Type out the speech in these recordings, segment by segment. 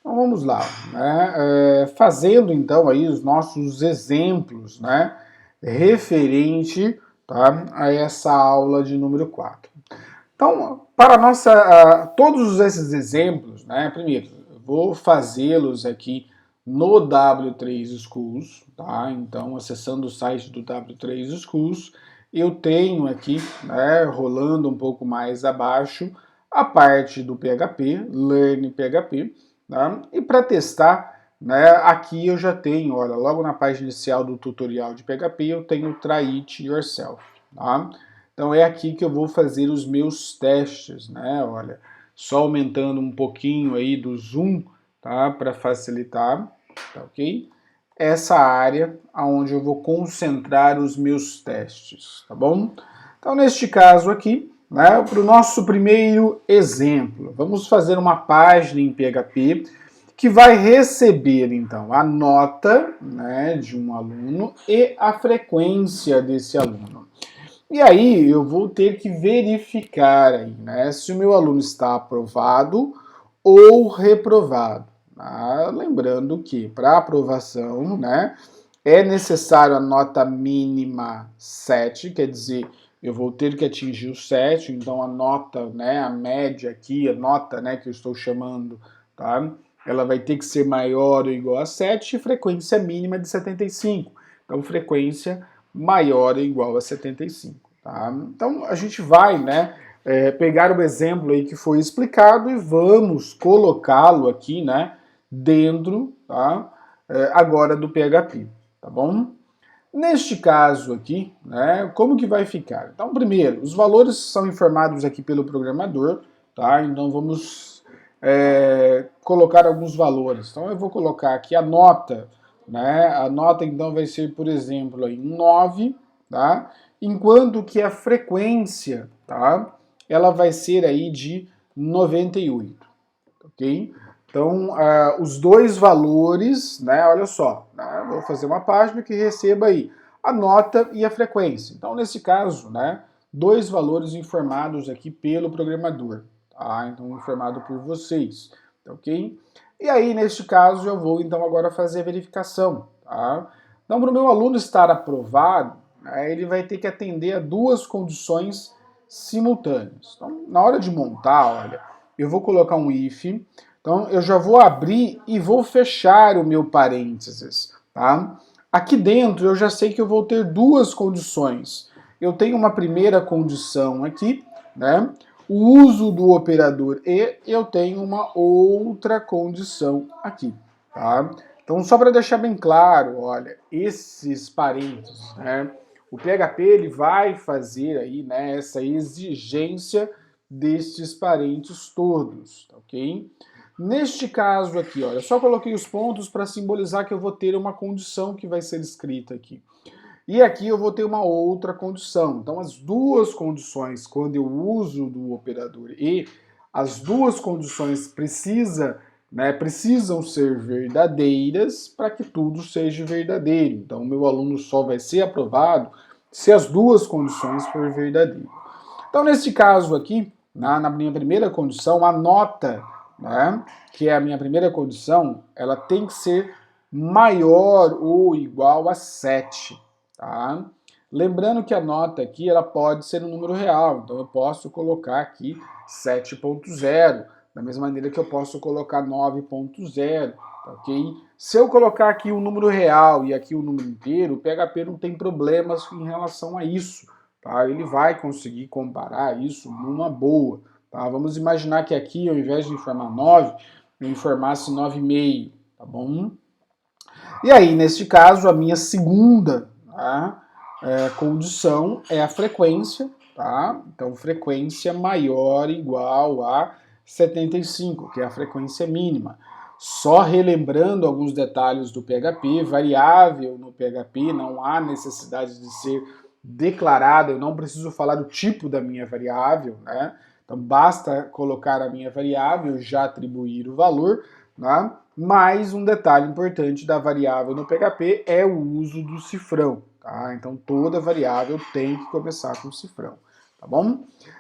Então vamos lá, né? Fazendo então aí os nossos exemplos, né? Referente, tá, a essa aula de número 4. Então, para todos esses exemplos, né? Primeiro, eu vou fazê-los aqui no W3 Schools, tá? Então, acessando o site do W3 Schools, eu tenho aqui, né, rolando um pouco mais abaixo, a parte do PHP, Learn PHP, tá? E para testar, né, aqui eu já tenho, olha, logo na página inicial do tutorial de PHP, eu tenho Try It Yourself, tá? Então é aqui que eu vou fazer os meus testes, né? Olha, só aumentando um pouquinho aí do zoom, tá? Para facilitar, tá ok? Essa área aonde eu vou concentrar os meus testes, tá bom? Então neste caso aqui, né? Para o nosso primeiro exemplo, vamos fazer uma página em PHP que vai receber então a nota, né, de um aluno e a frequência desse aluno. E aí eu vou ter que verificar aí, né, se o meu aluno está aprovado ou reprovado. Tá? Lembrando que para aprovação, né, é necessário a nota mínima 7, quer dizer, eu vou ter que atingir o 7, então a nota, né, a média aqui, a nota, né, que eu estou chamando, tá? Ela vai ter que ser maior ou igual a 7 e frequência mínima de 75. Então frequência maior ou igual a 75. Tá? Então a gente vai, né, pegar o exemplo aí que foi explicado e vamos colocá-lo aqui, né, dentro, tá, agora do PHP, tá bom? Neste caso aqui, né, como que vai ficar? Então, primeiro, os valores são informados aqui pelo programador, tá? Então vamos colocar alguns valores. Então eu vou colocar aqui a nota, né? A nota então vai ser, por exemplo, aí, 9, tá? Enquanto que a frequência, tá? Ela vai ser aí de 98, ok? Então, os dois valores, né? Olha só, né, vou fazer uma página que receba aí a nota e a frequência. Então, nesse caso, né, dois valores informados aqui pelo programador, tá? Então, informado por vocês, tá ok? E aí, neste caso, eu vou então agora fazer a verificação, tá? Então, para o meu aluno estar aprovado, né, ele vai ter que atender a duas condições simultâneas. Então, na hora de montar, olha, eu vou colocar um if. Então, eu já vou abrir e vou fechar o meu parênteses, tá? Aqui dentro, eu já sei que eu vou ter duas condições. Eu tenho uma primeira condição aqui, né? O uso do operador e eu tenho uma outra condição aqui, tá? Então, só para deixar bem claro, olha, esses parênteses, né? O PHP ele vai fazer aí, né, essa exigência destes parênteses todos, tá ok? Neste caso aqui, olha, só coloquei os pontos para simbolizar que eu vou ter uma condição que vai ser escrita aqui. E aqui eu vou ter uma outra condição. Então, as duas condições, quando eu uso do operador e, as duas condições precisam ser verdadeiras para que tudo seja verdadeiro. Então, o meu aluno só vai ser aprovado se as duas condições forem verdadeiras. Então, nesse caso aqui, na minha primeira condição, a nota, né, que é a minha primeira condição, ela tem que ser maior ou igual a 7. Tá? Lembrando que a nota aqui ela pode ser um número real, então eu posso colocar aqui 7.0, da mesma maneira que eu posso colocar 9.0, ok? Se eu colocar aqui um número real e aqui um número inteiro, o PHP não tem problemas em relação a isso, tá? Ele vai conseguir comparar isso numa boa, tá? Vamos imaginar que aqui, ao invés de informar 9, eu informasse 9,5, tá bom? E aí, neste caso, a minha segunda, tá, condição é a frequência, tá? Então, frequência maior ou igual a 75, que é a frequência mínima. Só relembrando alguns detalhes do PHP, variável no PHP não há necessidade de ser declarada, eu não preciso falar o tipo da minha variável, né? Então basta colocar a minha variável, já atribuir o valor, né? Mais um detalhe importante da variável no PHP é o uso do cifrão, tá? Então toda variável tem que começar com cifrão, tá bom?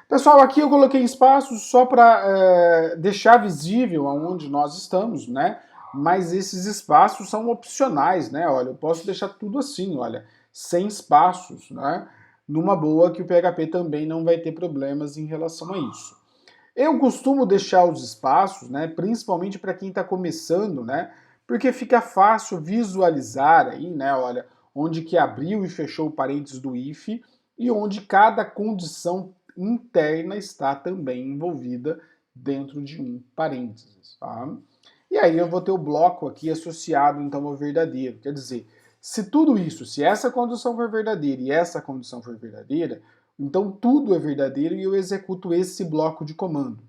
Pessoal, aqui eu coloquei espaços só para deixar visível aonde nós estamos, né? Mas esses espaços são opcionais, né? Olha, eu posso deixar tudo assim, olha, sem espaços, né? Numa boa que o PHP também não vai ter problemas em relação a isso. Eu costumo deixar os espaços, né, principalmente para quem está começando, né, porque fica fácil visualizar aí, né, olha, onde que abriu e fechou o parênteses do if e onde cada condição interna está também envolvida dentro de um parênteses, tá? E aí eu vou ter o bloco aqui associado então ao verdadeiro, quer dizer, se tudo isso, se essa condição for verdadeira e essa condição for verdadeira, então tudo é verdadeiro e eu executo esse bloco de comando.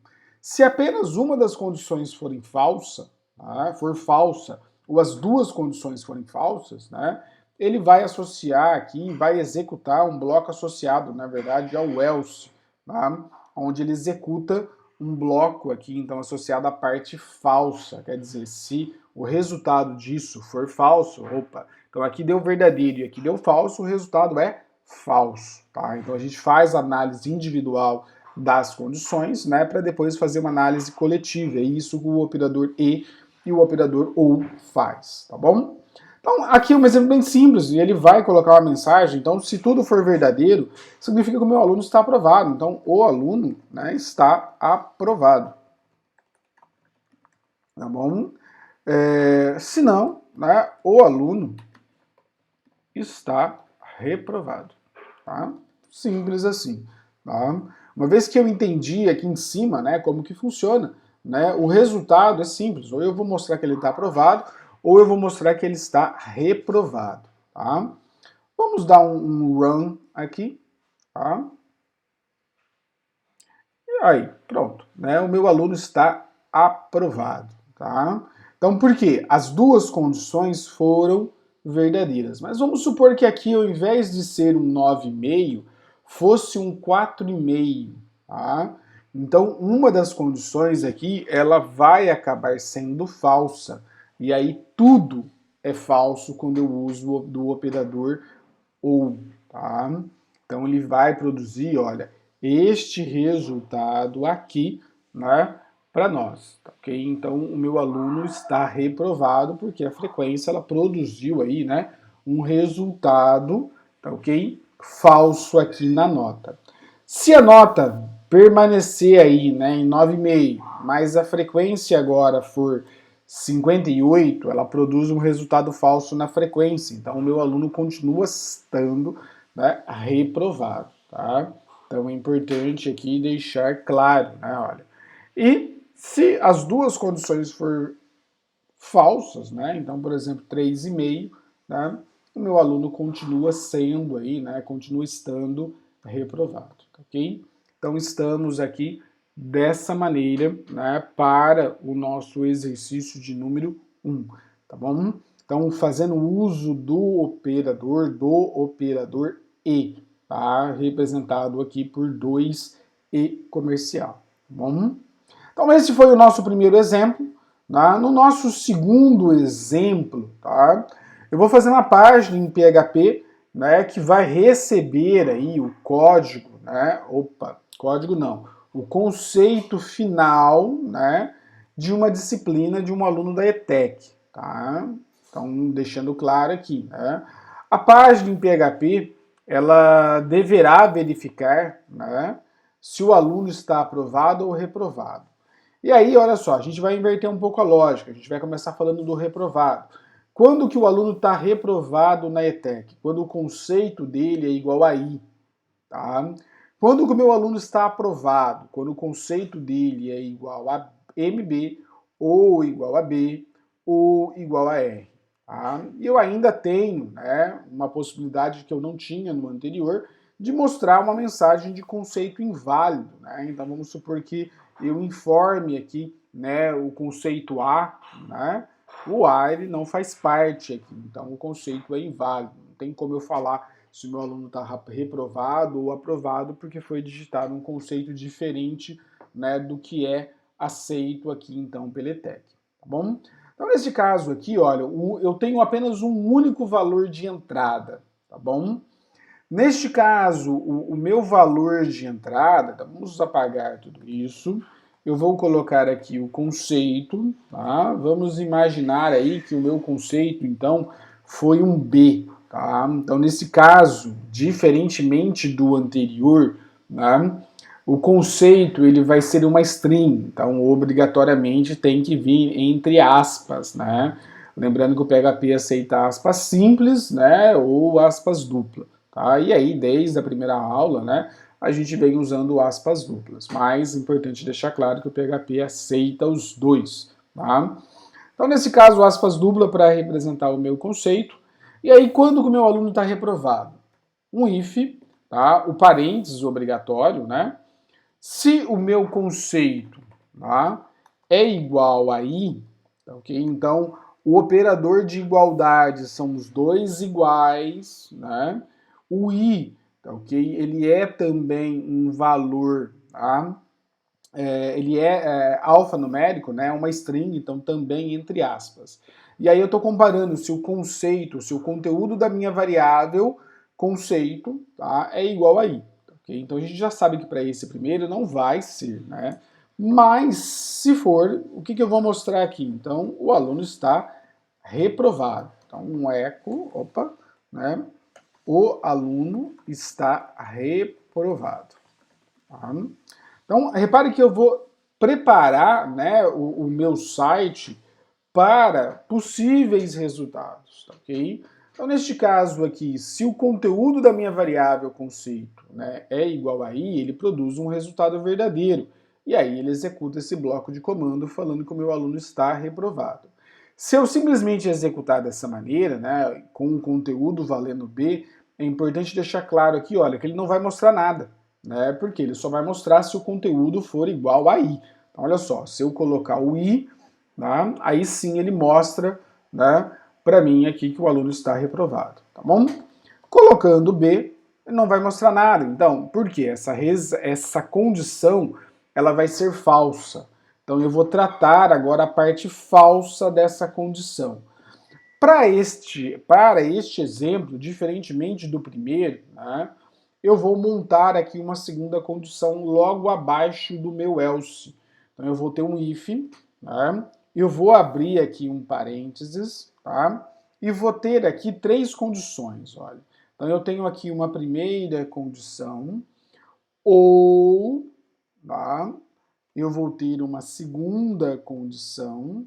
Se apenas uma das condições forem falsa, tá, for falsa, ou as duas condições forem falsas, né, ele vai associar aqui, vai executar um bloco associado, na verdade, ao else, tá, onde ele executa um bloco aqui, então, associado à parte falsa. Quer dizer, se o resultado disso for falso, opa, então aqui deu verdadeiro e aqui deu falso, o resultado é falso, tá? Então a gente faz a análise individual das condições, né, para depois fazer uma análise coletiva. É isso que o operador e o operador OU faz, tá bom? Então, aqui é um exemplo bem simples, e ele vai colocar uma mensagem, então se tudo for verdadeiro, significa que o meu aluno está aprovado. Então, o aluno, né, está aprovado. Tá bom? Se não, né, o aluno está reprovado. Tá? Simples assim. Tá? Uma vez que eu entendi aqui em cima, né, como que funciona, né, o resultado é simples. Ou eu vou mostrar que ele está aprovado, ou eu vou mostrar que ele está reprovado. Tá? Vamos dar um run aqui. Tá? E aí, pronto. Né, o meu aluno está aprovado. Tá? Então, por quê? As duas condições foram verdadeiras. Mas vamos supor que aqui, ao invés de ser um 9,5, fosse um 4,5. Tá? Então, uma das condições aqui, ela vai acabar sendo falsa. E aí, tudo é falso quando eu uso do operador OU. Tá? Então, ele vai produzir, olha, este resultado aqui, né, para nós, tá, ok? Então, o meu aluno está reprovado porque a frequência ela produziu aí, né, um resultado, tá, ok? Falso aqui na nota. Se a nota permanecer aí, né, em 9,5, mas a frequência agora for 58, ela produz um resultado falso na frequência. Então, o meu aluno continua estando, né, reprovado, tá? Então, é importante aqui deixar claro, né, olha. E se as duas condições for falsas, né, então, por exemplo, 3,5, né, o meu aluno continua sendo aí, né, continua estando reprovado, ok? Então, estamos aqui dessa maneira, né, para o nosso exercício de número 1, tá bom? Então, fazendo uso do operador e, tá? Representado aqui por 2 e comercial, tá bom? Então, esse foi o nosso primeiro exemplo. Tá? No nosso segundo exemplo, tá? Eu vou fazer uma página em PHP, né, que vai receber aí o código, né? Opa, código não. O conceito final, né, de uma disciplina de um aluno da ETEC, tá? Então, deixando claro aqui, né? A página em PHP, ela deverá verificar, né, se o aluno está aprovado ou reprovado. E aí, olha só, a gente vai inverter um pouco a lógica, a gente vai começar falando do reprovado. Quando que o aluno está reprovado na ETEC? Quando o conceito dele é igual a I. Tá? Quando que o meu aluno está aprovado? Quando o conceito dele é igual a MB, ou igual a B, ou igual a R. Tá? E eu ainda tenho, né, uma possibilidade que eu não tinha no anterior, de mostrar uma mensagem de conceito inválido. Né? Então vamos supor que eu informe aqui, né, o conceito A, né? O A ele não faz parte aqui, então o conceito é inválido. Não tem como eu falar se o meu aluno está reprovado ou aprovado, porque foi digitado um conceito diferente, né, do que é aceito aqui então pela ETEC, tá bom? Então nesse caso aqui, olha, eu tenho apenas um único valor de entrada, tá bom? Neste caso, o meu valor de entrada, então vamos apagar tudo isso. Eu vou colocar aqui o conceito, tá? Vamos imaginar aí que o meu conceito, então, foi um B, tá? Então, nesse caso, diferentemente do anterior, né, o conceito ele vai ser uma string, então obrigatoriamente tem que vir entre aspas, né? Lembrando que o PHP aceita aspas simples, né, ou aspas duplas. Tá? E aí, desde a primeira aula, né, a gente vem usando aspas duplas. Mas é importante deixar claro que o PHP aceita os dois. Tá? Então, nesse caso, aspas dupla para representar o meu conceito. E aí, quando o meu aluno está reprovado? Um if, tá? O parênteses obrigatório, né? Se o meu conceito, tá, é igual a i, ok? Então, o operador de igualdade são os dois iguais, né? O i, ok? Ele é também um valor, tá? Ele é alfanumérico, né? Uma string, então também entre aspas. E aí eu estou comparando se o conceito, se o conteúdo da minha variável conceito, tá, é igual a i. Okay? Então a gente já sabe que para esse primeiro não vai ser, né? Mas se for, o que eu vou mostrar aqui? Então o aluno está reprovado. Então um eco, opa, né? O aluno está reprovado. Tá? Então, repare que eu vou preparar, né, o meu site para possíveis resultados, tá, ok? Então, neste caso aqui, se o conteúdo da minha variável conceito, né, é igual a i, ele produz um resultado verdadeiro. E aí ele executa esse bloco de comando falando que o meu aluno está reprovado. Se eu simplesmente executar dessa maneira, né, com o conteúdo valendo b, é importante deixar claro aqui, olha, que ele não vai mostrar nada, né, porque ele só vai mostrar se o conteúdo for igual a i. Então, olha só, se eu colocar o i, né, aí sim ele mostra, né, para mim aqui que o aluno está reprovado, tá bom? Colocando b, ele não vai mostrar nada. Então, por quê? Essa condição ela vai ser falsa. Então, eu vou tratar agora a parte falsa dessa condição. Para este exemplo, diferentemente do primeiro, né, eu vou montar aqui uma segunda condição logo abaixo do meu else. Então eu vou ter um if, né, eu vou abrir aqui um parênteses, tá, e vou ter aqui três condições, olha. Então eu tenho aqui uma primeira condição, ou, tá, eu vou ter uma segunda condição,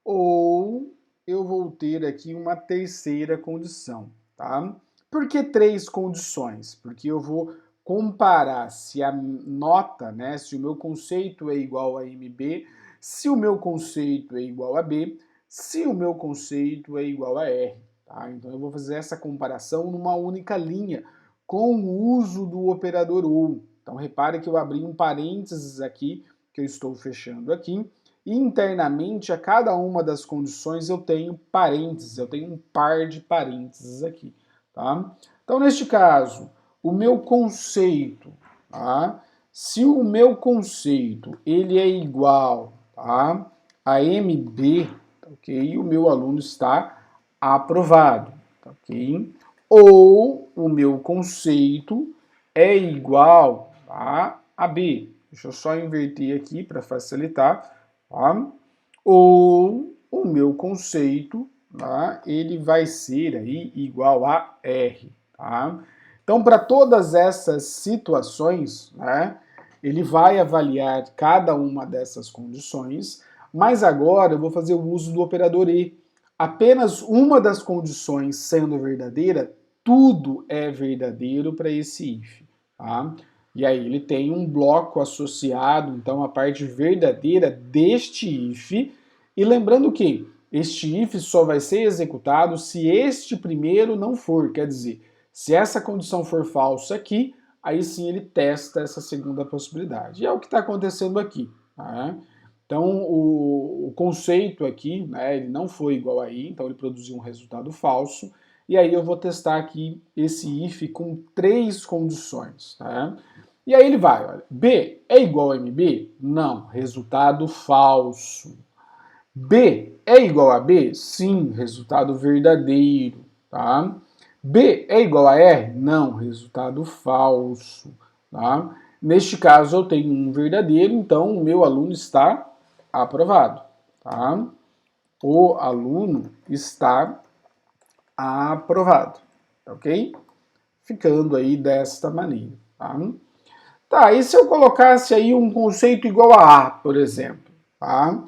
ou eu vou ter aqui uma terceira condição, tá? Por que três condições? Porque eu vou comparar se a nota, né, se o meu conceito é igual a MB, se o meu conceito é igual a B, se o meu conceito é igual a R, tá? Então eu vou fazer essa comparação numa única linha, com o uso do operador OU. Então repare que eu abri um parênteses aqui, que eu estou fechando aqui, e internamente, a cada uma das condições eu tenho parênteses, eu tenho um par de parênteses aqui, tá? Então, neste caso, o meu conceito, tá? Se o meu conceito ele é igual, tá, a MB, tá, ok? O meu aluno está aprovado, tá, ok? Ou o meu conceito é igual, tá, a B. Deixa eu só inverter aqui para facilitar. Tá? Ou o meu conceito, tá, ele vai ser aí igual a R. Tá? Então, para todas essas situações, né, ele vai avaliar cada uma dessas condições, mas agora eu vou fazer o uso do operador E. Apenas uma das condições sendo verdadeira, tudo é verdadeiro para esse if. Tá? E aí ele tem um bloco associado, então, à parte verdadeira deste if. E lembrando que este if só vai ser executado se este primeiro não for. Quer dizer, se essa condição for falsa aqui, aí sim ele testa essa segunda possibilidade. E é o que está acontecendo aqui. Tá? Então, o conceito aqui, né, ele não foi igual a i, então ele produziu um resultado falso. E aí eu vou testar aqui esse if com três condições. Tá? E aí ele vai, olha, B é igual a MB? Não, resultado falso. B é igual a B? Sim, resultado verdadeiro, tá? B é igual a R? Não, resultado falso. Tá? Neste caso, eu tenho um verdadeiro, então o meu aluno está aprovado. Tá? O aluno está aprovado. Ok? Ficando aí desta maneira. Tá? Tá, e se eu colocasse aí um conceito igual a A, por exemplo? Tá?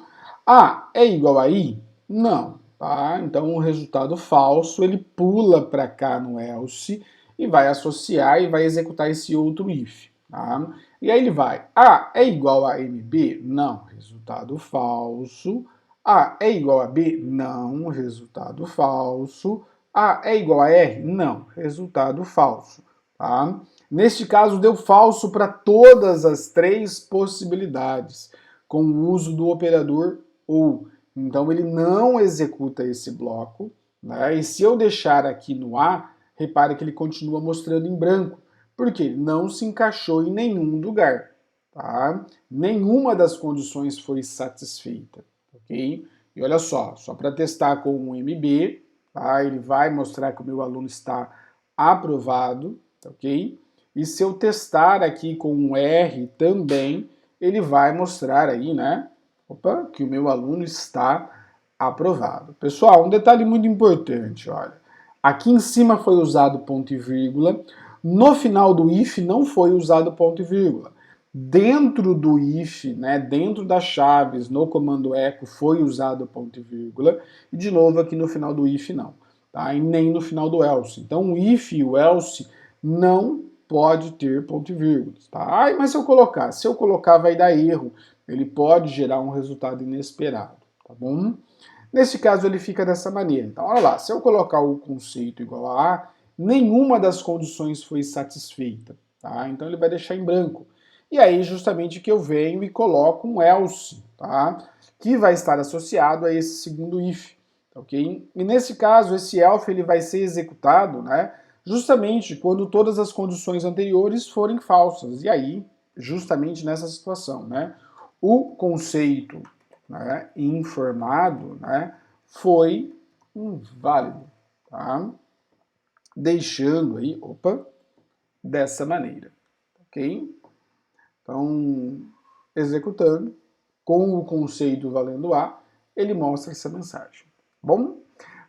A é igual a I? Não. Tá? Então o resultado falso ele pula para cá no else e vai associar e vai executar esse outro if. Tá? E aí ele vai, A é igual a MB? Não, resultado falso. A é igual a B? Não, resultado falso. A é igual a R? Não, resultado falso. Tá? Neste caso, deu falso para todas as três possibilidades, com o uso do operador OU. Então, ele não executa esse bloco. Né? E se eu deixar aqui no A, repare que ele continua mostrando em branco, porque ele não se encaixou em nenhum lugar. Tá? Nenhuma das condições foi satisfeita. Ok? E olha só para testar com o MB, tá? Ele vai mostrar que o meu aluno está aprovado, ok? E se eu testar aqui com um R também, ele vai mostrar aí, né? Opa, que o meu aluno está aprovado. Pessoal, um detalhe muito importante, olha. Aqui em cima foi usado ponto e vírgula, no final do if não foi usado ponto e vírgula. Dentro do if, né, dentro das chaves, no comando echo foi usado ponto e vírgula, e de novo aqui no final do if não, tá? E nem no final do else. Então o if e o else não pode ter ponto e vírgula, tá? Ai, mas se eu colocar vai dar erro, ele pode gerar um resultado inesperado, tá bom? Nesse caso ele fica dessa maneira. Então, olha lá, se eu colocar o conceito igual a A, nenhuma das condições foi satisfeita, tá? Então ele vai deixar em branco. E aí justamente que eu venho e coloco um else, tá? Que vai estar associado a esse segundo if, ok? E nesse caso esse else ele vai ser executado, né? Justamente quando todas as condições anteriores forem falsas. E aí, justamente nessa situação, né? O conceito, né, informado, né, foi inválido, tá? Deixando aí, opa, dessa maneira, ok? Então, executando, com o conceito valendo A, ele mostra essa mensagem. Bom,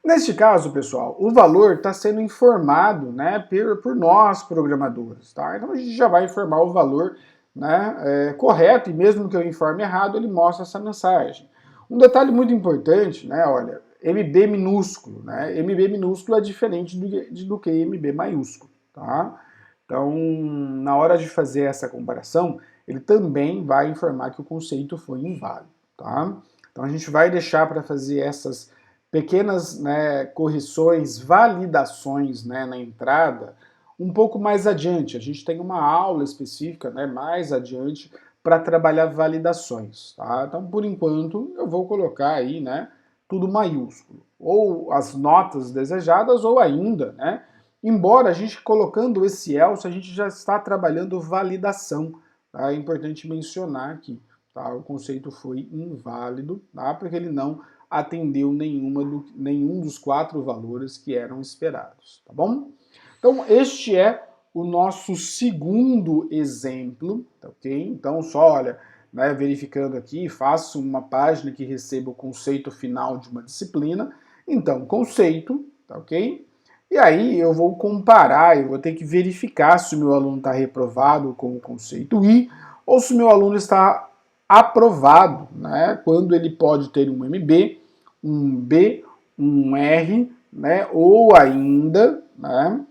neste caso, pessoal, o valor está sendo informado, né, por nós programadores, tá? Então a gente já vai informar o valor, né, correto, e mesmo que eu informe errado, ele mostra essa mensagem. Um detalhe muito importante, né, olha, MB minúsculo, né? MB minúsculo é diferente do que MB maiúsculo, tá? Então, na hora de fazer essa comparação, ele também vai informar que o conceito foi inválido, tá? Então a gente vai deixar para fazer essas pequenas, né, correções, validações, né, na entrada, um pouco mais adiante. A gente tem uma aula específica, né, mais adiante para trabalhar validações, tá? Então, por enquanto, eu vou colocar aí, né, tudo maiúsculo, ou as notas desejadas, ou ainda, né, embora a gente colocando esse else, a gente já está trabalhando validação, tá? É importante mencionar aqui, tá? O conceito foi inválido, tá? Porque ele não atendeu nenhum dos quatro valores que eram esperados, tá bom? Então, este é o nosso segundo exemplo, tá ok? Então, só olha, né, verificando aqui, faço uma página que receba o conceito final de uma disciplina. Então, conceito, tá ok? E aí eu vou comparar, eu vou ter que verificar se o meu aluno está reprovado com o conceito I ou se o meu aluno está aprovado, né? Quando ele pode ter um MB, um B, um R, né? Ou ainda, né,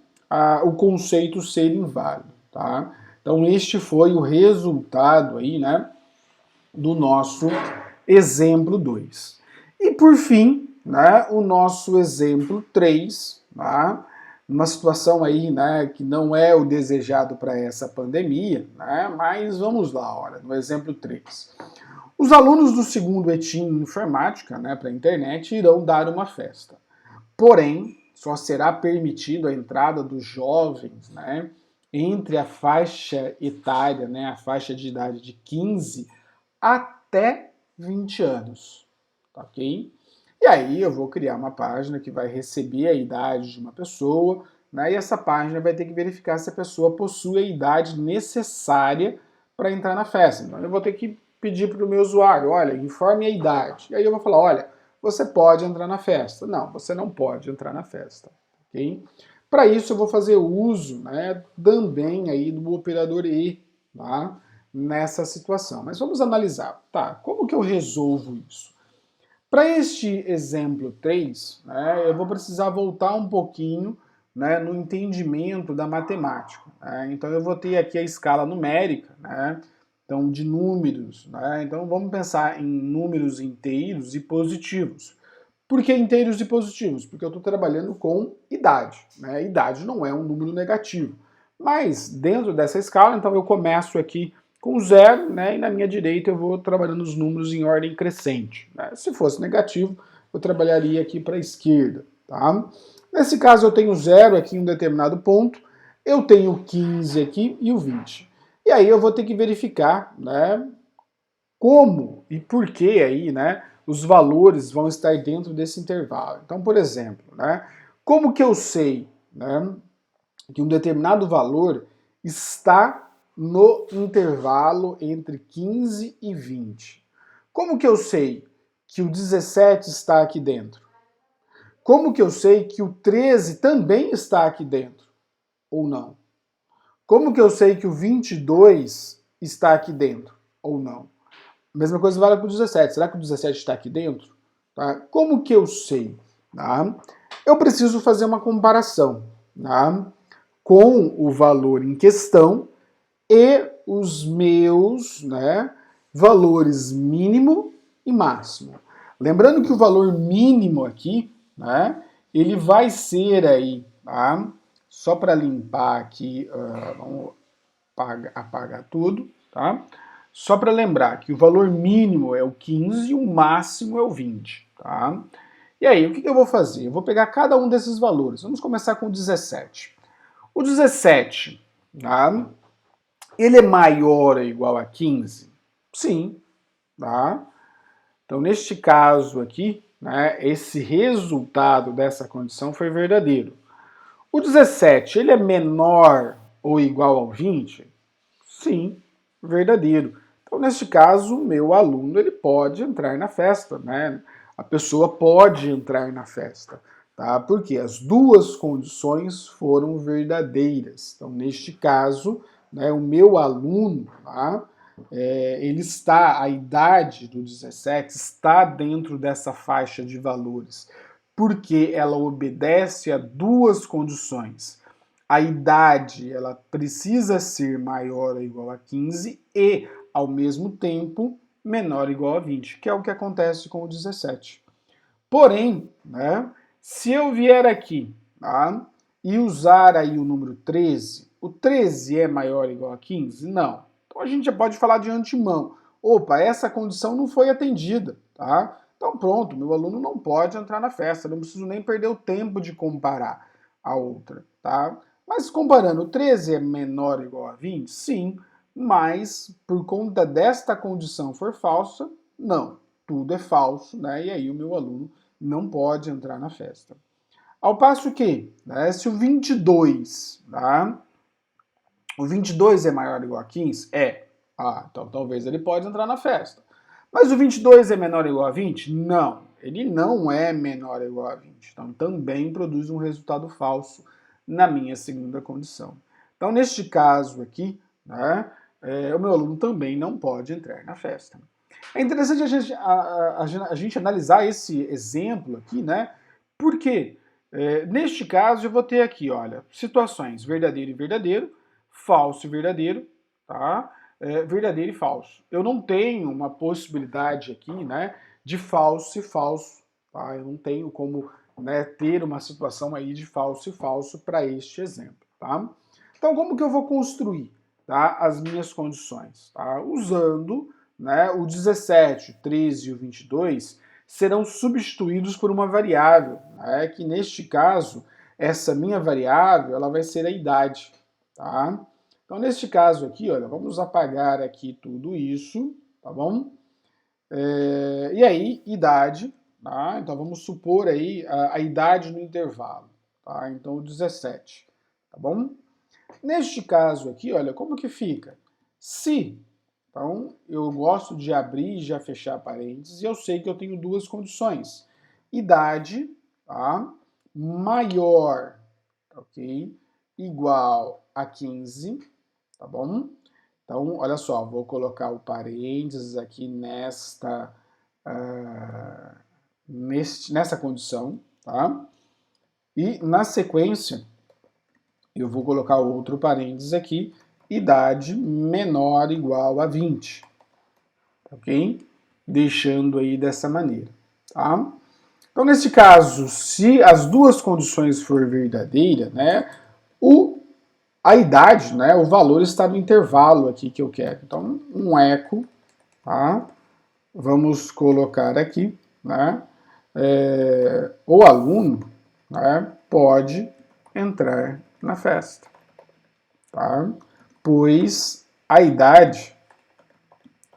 o conceito ser inválido, tá? Então este foi o resultado aí, né, do nosso exemplo 2. E por fim, né, o nosso exemplo 3, tá? Uma situação aí, né, que não é o desejado para essa pandemia, né, mas vamos lá, olha, no exemplo 3. Os alunos do segundo ETIM Informática, né, para a internet, irão dar uma festa. Porém, só será permitido a entrada dos jovens, né, entre a faixa etária, né, a faixa de idade de 15 até 20 anos, tá ok? E aí eu vou criar uma página que vai receber a idade de uma pessoa, né, e essa página vai ter que verificar se a pessoa possui a idade necessária para entrar na festa. Então eu vou ter que pedir para o meu usuário, olha, informe a idade. E aí eu vou falar, olha, você pode entrar na festa. Não, você não pode entrar na festa. Ok? Para isso eu vou fazer uso, né, também aí do operador E, tá? Nessa situação. Mas vamos analisar, tá? Como que eu resolvo isso? Para este exemplo 3, né, eu vou precisar voltar um pouquinho, né, no entendimento da matemática. Né? Então eu vou ter aqui a escala numérica, né, então de números. Né? Então vamos pensar em números inteiros e positivos. Por que inteiros e positivos? Porque eu estou trabalhando com idade. Né? Idade não é um número negativo. Mas dentro dessa escala, então eu começo aqui com zero, né, e na minha direita eu vou trabalhando os números em ordem crescente. Né? Se fosse negativo, eu trabalharia aqui para a esquerda. Tá? Nesse caso eu tenho zero aqui em um determinado ponto, eu tenho o 15 aqui e o 20. E aí eu vou ter que verificar, né, como e por que aí, né, os valores vão estar dentro desse intervalo. Então, por exemplo, né, como que eu sei, né, que um determinado valor está no intervalo entre 15 e 20? Como que eu sei que o 17 está aqui dentro? Como que eu sei que o 13 também está aqui dentro? Ou não? Como que eu sei que o 22 está aqui dentro? Ou não? A mesma coisa vale para o 17. Será que o 17 está aqui dentro? Tá? Como que eu sei? Tá? Eu preciso fazer uma comparação, tá, com o valor em questão e os meus, né, valores mínimo e máximo. Lembrando que o valor mínimo aqui, né, ele vai ser aí, tá? Só para limpar aqui, vamos apagar tudo, tá? Só para lembrar que o valor mínimo é o 15 e o máximo é o 20, tá? E aí, o que eu vou fazer? Eu vou pegar cada um desses valores. Vamos começar com o 17. O 17, tá? Ele é maior ou igual a 15? Sim, tá? Então, neste caso aqui, né, esse resultado dessa condição foi verdadeiro. O 17, ele é menor ou igual ao 20? Sim, verdadeiro. Então, neste caso, o meu aluno ele pode entrar na festa, né? A pessoa pode entrar na festa, tá? Porque as duas condições foram verdadeiras. Então, neste caso, né, o meu aluno, tá? Ele está, a idade do 17 está dentro dessa faixa de valores, porque ela obedece a duas condições. A idade ela precisa ser maior ou igual a 15 e, ao mesmo tempo, menor ou igual a 20, que é o que acontece com o 17. Porém, né, se eu vier aqui, tá, e usar aí o número 13, o 13 é maior ou igual a 15? Não. Então a gente já pode falar de antemão. Opa, essa condição não foi atendida, tá? Então pronto, meu aluno não pode entrar na festa, não preciso nem perder o tempo de comparar a outra, tá? Mas comparando, o 13 é menor ou igual a 20? Sim, mas por conta desta condição for falsa, não. Tudo é falso, né? E aí o meu aluno não pode entrar na festa. Ao passo que, né, se o 22, tá? O 22 é maior ou igual a 15? É. Ah, então talvez ele pode entrar na festa. Mas o 22 é menor ou igual a 20? Não. Ele não é menor ou igual a 20. Então também produz um resultado falso na minha segunda condição. Então, neste caso aqui, né, o meu aluno também não pode entrar na festa. É interessante a gente analisar esse exemplo aqui, né? Porque neste caso eu vou ter aqui, olha, situações verdadeiro e verdadeiro, falso e verdadeiro, tá? Verdadeiro e falso. Eu não tenho uma possibilidade aqui, né, de falso e falso, tá? Eu não tenho como, né, ter uma situação aí de falso e falso para este exemplo, tá? Então, como que eu vou construir, tá, as minhas condições? Tá? Usando, né, o 17, o 13 e o 22 serão substituídos por uma variável, né, que neste caso, essa minha variável ela vai ser a idade. Tá? Então, neste caso aqui, olha, vamos apagar aqui tudo isso, tá bom? E aí, idade, tá? Então vamos supor aí a idade no intervalo. tá? Então, o 17, tá bom? Neste caso aqui, olha, como que fica? Se, então, eu gosto de abrir e já fechar parênteses, e eu sei que eu tenho duas condições. Idade, tá? Maior, ok? Igual a 15, tá bom? Então, olha só, vou colocar o parênteses aqui nessa condição, tá? E na sequência, eu vou colocar outro parênteses aqui, idade menor ou igual a 20, ok? Deixando aí dessa maneira, tá? Então, nesse caso, se as duas condições for verdadeira, né, a idade, né, o valor está no intervalo aqui que eu quero. Então, um eco, tá? Vamos colocar aqui, né, o aluno, né, pode entrar na festa, tá? Pois a idade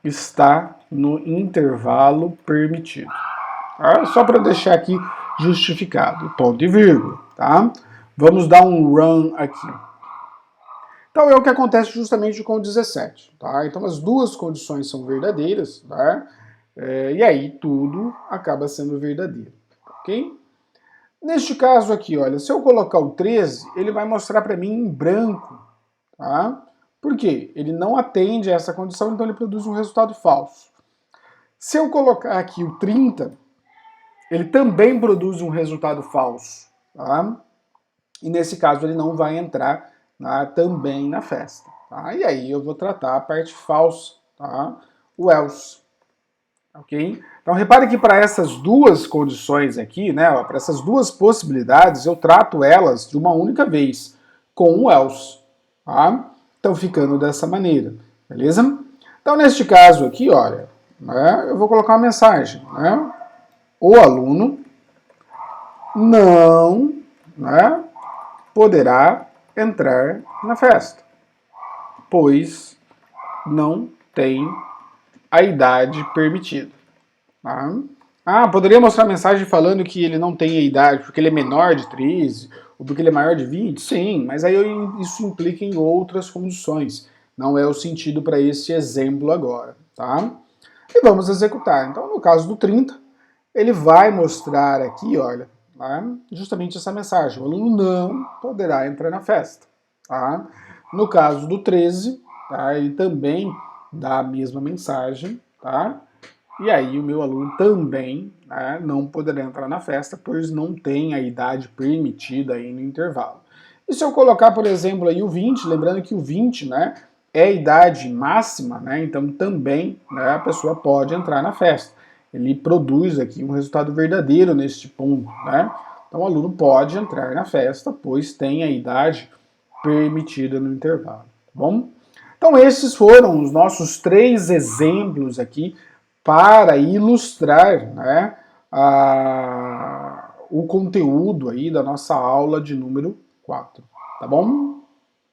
está no intervalo permitido. Tá? Só para deixar aqui justificado, ponto e vírgula, tá? Vamos dar um run aqui. Então é o que acontece justamente com o 17, tá? Então as duas condições são verdadeiras, tá? E aí tudo acaba sendo verdadeiro, ok? Neste caso aqui, olha, se eu colocar o 13, ele vai mostrar para mim em branco, tá? Por quê? Ele não atende a essa condição, então ele produz um resultado falso. Se eu colocar aqui o 30, ele também produz um resultado falso, tá? E nesse caso ele não vai entrar também na festa, tá? E aí eu vou tratar a parte falsa, tá? O else, ok? Então repare que para essas duas condições aqui, né, para essas duas possibilidades, eu trato elas de uma única vez, com o else, tá? Então ficando dessa maneira, beleza? Então neste caso aqui, olha, né, eu vou colocar uma mensagem, né? O aluno não, né, poderá entrar na festa, pois não tem a idade permitida. Tá? Poderia mostrar a mensagem falando que ele não tem a idade porque ele é menor de 13 ou porque ele é maior de 20? Sim, mas aí isso implica em outras condições. Não é o sentido para esse exemplo agora, tá? E vamos executar. Então, no caso do 30, ele vai mostrar aqui, olha, tá? Justamente essa mensagem. O aluno não poderá entrar na festa. Tá? No caso do 13, tá? Ele também dá a mesma mensagem, tá? E aí o meu aluno também, né, não poderá entrar na festa, pois não tem a idade permitida aí no intervalo. E se eu colocar, por exemplo, aí o 20, lembrando que o 20, né, é a idade máxima, né, então também, né, a pessoa pode entrar na festa. Ele produz aqui um resultado verdadeiro neste ponto, né? Então o aluno pode entrar na festa, pois tem a idade permitida no intervalo, tá bom? Então esses foram os nossos 3 exemplos aqui para ilustrar, né, o conteúdo aí da nossa aula de número 4, tá bom?